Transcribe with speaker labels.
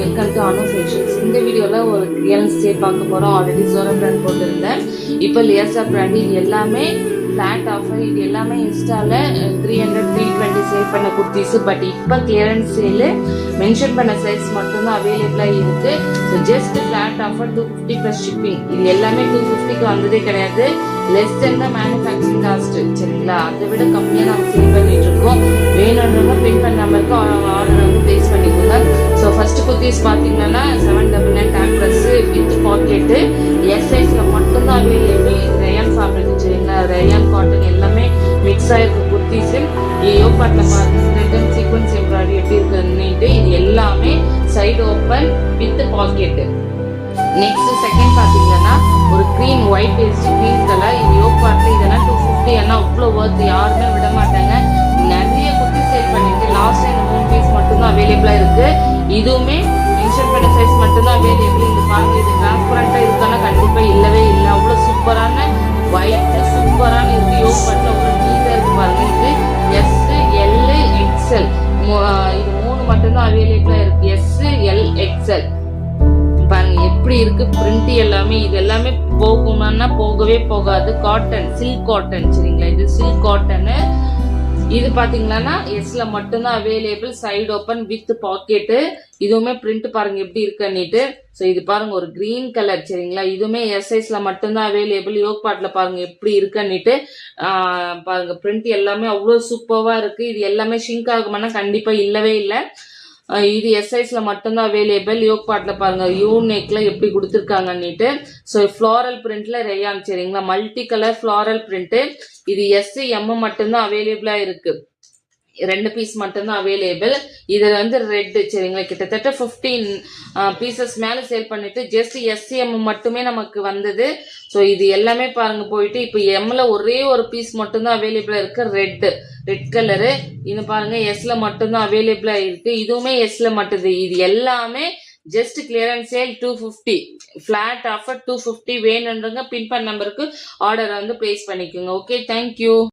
Speaker 1: Welcome to Anu fashions. இந்த வீடியோவில் ஒரு கிளியரன்ஸ் சேல் பார்க்க போகிறோம். ஆல்ரெடி ஜோரா பிராண்ட் போட்டிருந்தேன். இப்போ லியாசா பிராண்ட் இது எல்லாமே ஃப்ளாட் ஆஃபர். இது எல்லாமே இன்ஸ்டாவில் 300 320 சேல் பண்ண குர்த்திஸு. பட் இப்போ கிளியரன்ஸ் சேலு மென்ஷன் பண்ண சைஸ் மட்டும்தான் அவைலபிளாக இருக்குது. So just flat offer 250 plus shipping. இது எல்லாமே 250க்கு வந்ததே கிடையாது. லெஸ் தென் த மேனுஃபேக்சரிங் காஸ்ட். சரிங்களா, அதை விட கம்மியாக நம்ம சேல் பண்ணிட்டு இருக்கோம். வேணுன்றவங்க பின் பண்ண நம்பருக்கு ஆர்டர் வந்து பிளேஸ் பண்ணிக்கோங்க. ஸோ ஃபர்ஸ்ட் குர்த்திஸ் பார்த்தீங்கன்னா 799 tag plus with pocket. S சைஸில் மட்டும்தான் அவைலபிள். Rayon fabric. சரிங்களா, ரயான் காட்டன் எல்லாமே மிக்ஸ் ஆகிருக்க குர்த்திஸு. யோகாட்டில் பாருங்க சீக்வன்ஸ் எம்ப்ராய்டரி எப்படி இருக்குன்னுட்டு இது எல்லாமே side open with pocket. Next second பார்த்தீங்கன்னா ஒரு green white based green colour. இது யோகாட்டில் இதெல்லாம் 250. ஏன்னா அவ்வளோ ஒர்த், யாருமே விட மாட்டாங்க. நிறைய குர்த்தி சேல் பண்ணிட்டு லாஸ்ட் டைம் 3 பீஸ் மட்டும்தான் அவைலபிளாக இருக்கு. இதுவுமே மென்ஷன் பண்ண சைஸ் மட்டும்தான் அவைலபிள். இது பாருங்க, இது டிரான்ஸ்பரண்டா இருக்கானா கண்டிப்பா இல்லவே இல்லை. அவ்வளோ சூப்பரான ஒயிட் சூப்பரான இருக்கு. யோகாட்டில் அவ்வளோ நீட்டாக இருக்கு பாருங்க. இது எஸ் எல் எக்ஸ்எல் இது 3 மட்டும்தான் அவைலபிளா இருக்கு. எஸ் எல் எக்ஸ்எல் பாருங்க எப்படி இருக்கு பிரிண்ட் எல்லாமே. இது எல்லாமே போகுமான்னா போகவே போகாது. Cotton, silk cotton. சரிங்களா, இது சில்க் காட்டனு. இது பாத்தீங்கன்னா எஸ்ல மட்டும்தான் available. Side open with packet. இதுவுமே பிரிண்ட் பாருங்க எப்படி இருக்குன்னுட்டு. ஸோ இது பாருங்க ஒரு கிரீன் கலர். சரிங்களா, இதுவுமே எஸ் சைஸ்ல மட்டும்தான் அவைலபிள். யோக் பாட்ல பாருங்க எப்படி இருக்குன்னுட்டு. பாருங்க பிரிண்ட் எல்லாமே அவ்வளோ சூப்பர்வா இருக்கு. இது எல்லாமே ஷிங்க் ஆகுமானா கண்டிப்பா இல்லவே இல்லை. இது எஸ் சைஸ்ல மட்டும்தான் அவைலபிள். யோக் பாட்ல பாருங்க யூ நெக்ல எப்படி கொடுத்துருக்காங்கன்னுட்டு. ஸோ ஃபிளாரல் பிரிண்ட்ல ரேயான். சரிங்களா, மல்டி கலர் ஃபிளாரல் பிரிண்ட். இது எஸ் எம் மட்டும்தான் அவைலபிளா இருக்கு. 2 பீஸ் மட்டும்தான் அவைலபிள். இது வந்து ரெட். சரிங்களா, கிட்டத்தட்ட 15 பீசஸ் மேல சேல் பண்ணிட்டு ஜஸ்ட் எஸ்எம் மட்டுமே நமக்கு வந்தது. ஸோ இது எல்லாமே பாருங்க போயிட்டு இப்போ எம்ல ஒரே ஒரு பீஸ் மட்டும்தான் அவைலபிளா இருக்கு. Red colour. இது பாருங்க எஸ்ல மட்டும்தான் அவைலபிளா இருக்கு. இதுவுமே எஸ்ல மட்டும்தான். இது எல்லாமே just clearance sale 250 flat offer 250. வேணுன்றவங்க பின் பண்ண நம்பருக்கு ஆர்டர் வந்து பிளேஸ் பண்ணிக்கோங்க. Okay, thank you.